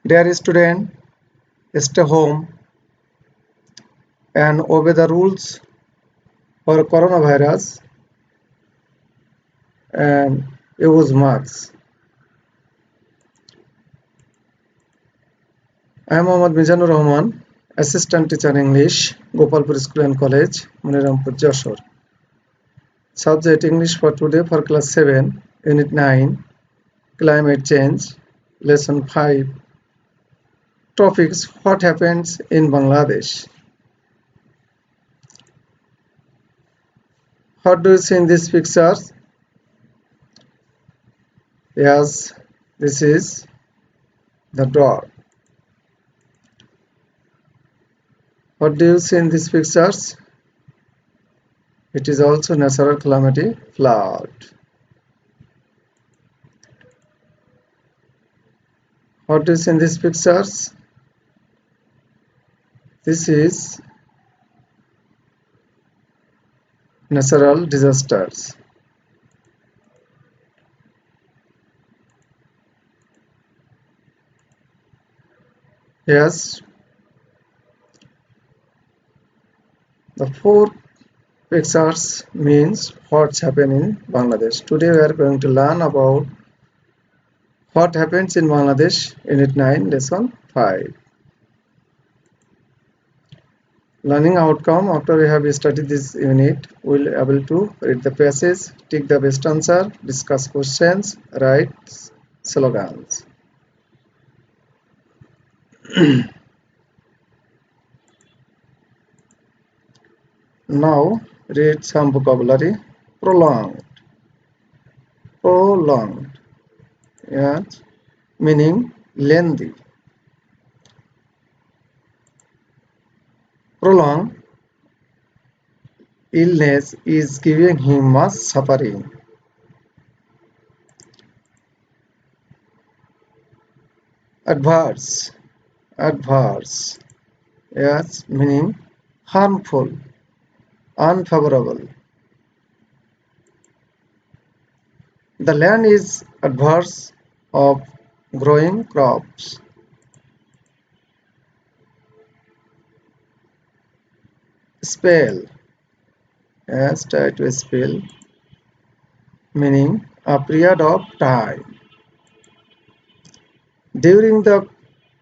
Dear student, stay home and obey the rules for coronavirus and use masks. I am Mohammad Mizanur Rahman, Assistant Teacher English, Gopalpur School and College, Munirampur, Jashore. Subject English for today for class 7, Unit 9, Climate Change, Lesson 5. Topics: What happens in Bangladesh? What do you see in these pictures? Yes, this is the door. What do you see in these pictures? It is also natural calamity, flood. What do you see in these pictures? This is natural disasters. Yes, the four pictures means what's happening in Bangladesh. Today we are going to learn about what happens in Bangladesh, Unit 9, Lesson 5. Learning outcome: after we have studied this unit, we will be able to read the passage, take the best answer, discuss questions, write slogans. Now read some vocabulary. Prolonged. Prolonged. Yes, meaning lengthy. Prolonged illness is giving him much suffering. Adverse. Adverse. Yes, meaning harmful, unfavorable. The land is adverse of growing crops. Spell. Yes, try to spell, meaning a period of time. During the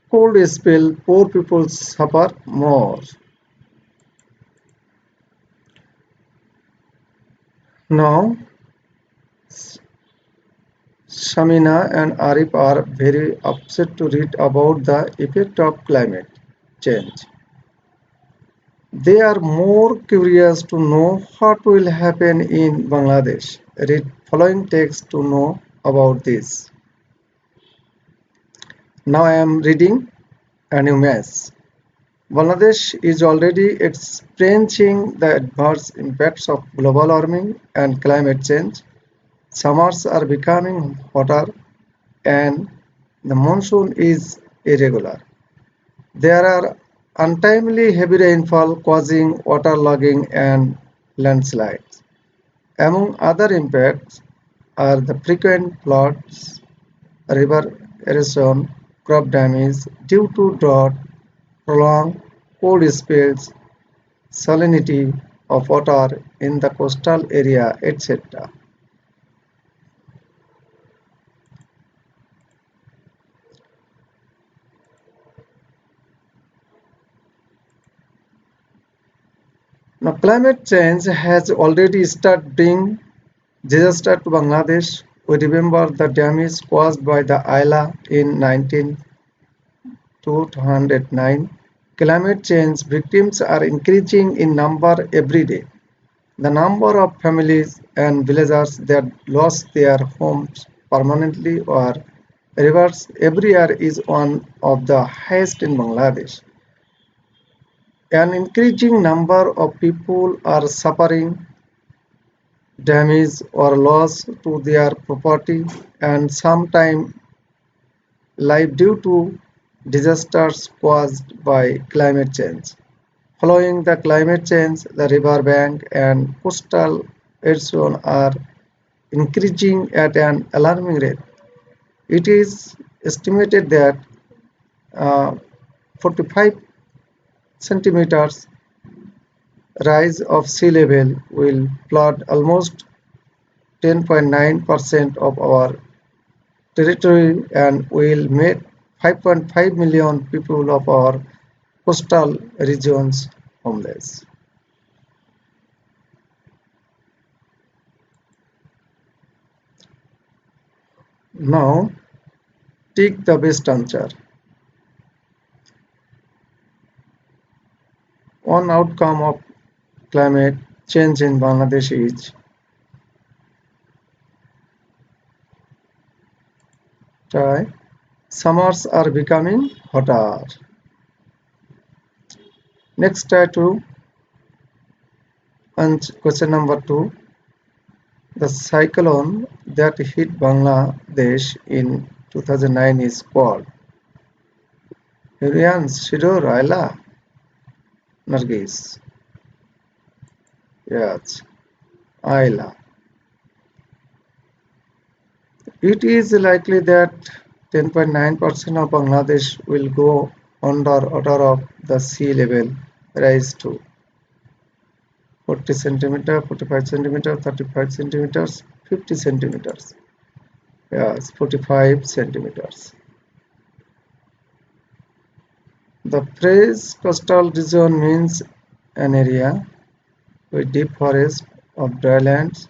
cold spell, poor people suffer more. Now, Shamina and Arif are very upset to read about the effect of climate change. They are more curious to know what will happen in Bangladesh. Read following text to know about this. Now I am reading an image. Bangladesh is already experiencing the adverse impacts of global warming and climate change. Summers are becoming hotter and the monsoon is irregular. There are untimely heavy rainfall causing waterlogging and landslides. Among other impacts are the frequent floods, river erosion, crop damage due to drought, prolonged cold spells, salinity of water in the coastal area, etc. Now, climate change has already started bringing disaster to Bangladesh. We remember the damage caused by the Ayla in 1909. Climate change victims are increasing in number every day. The number of families and villagers that lost their homes permanently or rivers every year is one of the highest in Bangladesh. An increasing number of people are suffering damage or loss to their property and sometimes life due to disasters caused by climate change. Following the climate change, the river bank and coastal erosion are increasing at an alarming rate. It is estimated that uh, 45 centimeters rise of sea level will flood almost 10.9% of our territory and will make 5.5 million people of our coastal regions homeless. Now, take the best answer. One outcome of climate change in Bangladesh is try summers are becoming hotter. Next try to question number 2. The cyclone that hit Bangladesh in 2009 is called Hurricane Sidor Ayla Nargis. Yes, Ayla. It is likely that 10.9% of Bangladesh will go under order of the sea level rise to 40 centimeter, 45 centimeter, 35 centimeters, 50 centimeters. Yes, 45 centimeters. The phrase coastal region means an area with deep forests of dry lands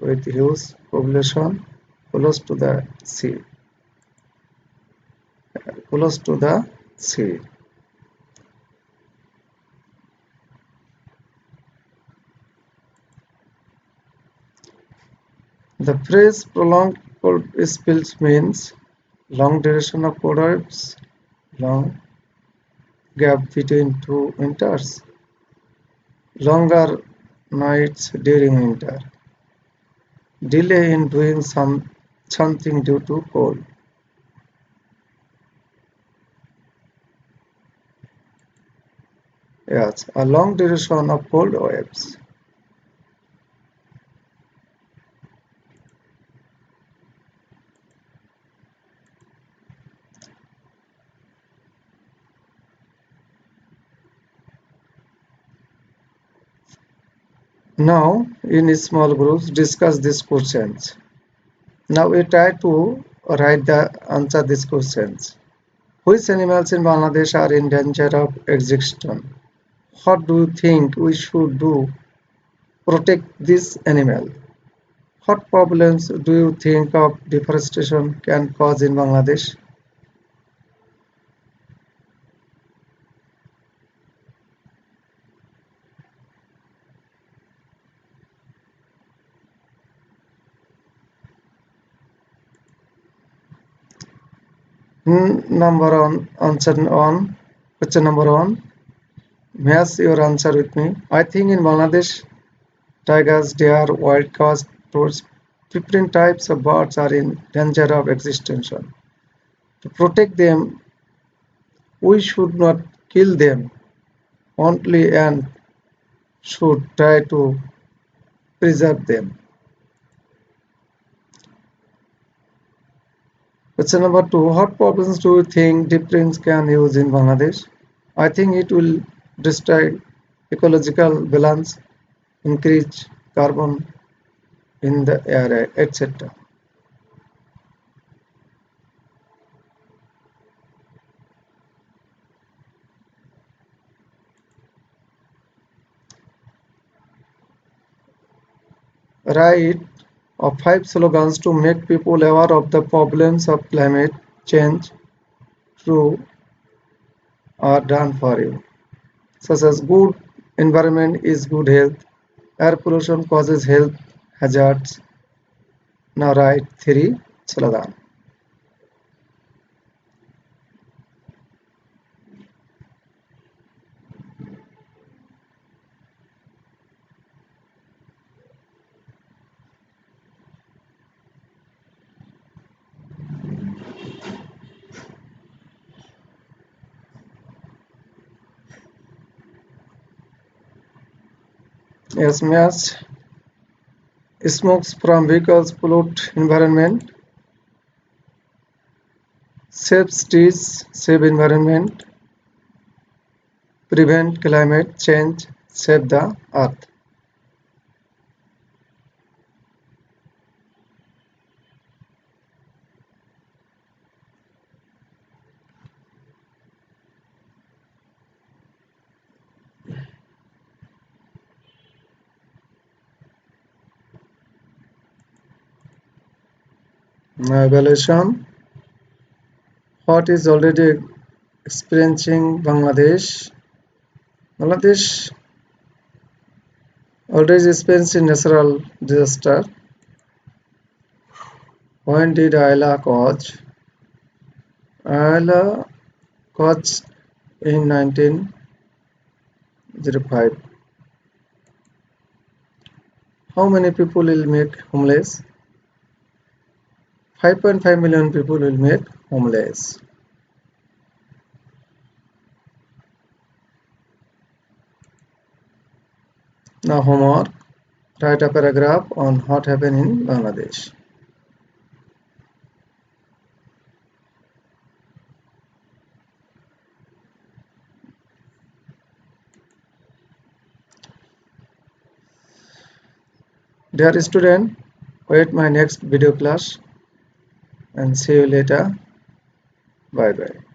with huge population close to the sea. Close to the sea. The phrase prolonged cold spells means long duration of cold waves, long gap between two winters, longer nights during winter, delay in doing something due to cold. Yes, a long duration of cold waves. Now, in small groups, discuss these questions. Now we try to write the answer these questions. Which animals in Bangladesh are in danger of extinction? What do you think we should do to protect this animal? What problems do you think of deforestation can cause in Bangladesh? Number one, answer on question number one. Match your answer with me. I think in Bangladesh, tigers, deer, wild cats, toads, 15 types of birds are in danger of extinction. To protect them, we should not kill them only and should try to preserve them. Question number two, what problems do you think deep prints can use in Bangladesh? I think it will destroy ecological balance, increase carbon in the air, etc. Write of 5 slogans to make people aware of the problems of climate change through are done for you, such as good environment is good health, air pollution causes health hazards. Now write 3 slogan. Yes, match. Smokes from vehicles pollute environment. Save trees, save environment, prevent climate change, save the earth. Now evaluation. What is already experiencing Bangladesh? Bangladesh already experiencing natural disaster. When did Ayla cause? Ayla caused in 1905. How many people will make homeless? 5.5 million people will make homeless. Now homework. Write a paragraph on what happened in Bangladesh. Dear student, wait my next video class and see you later. Bye bye.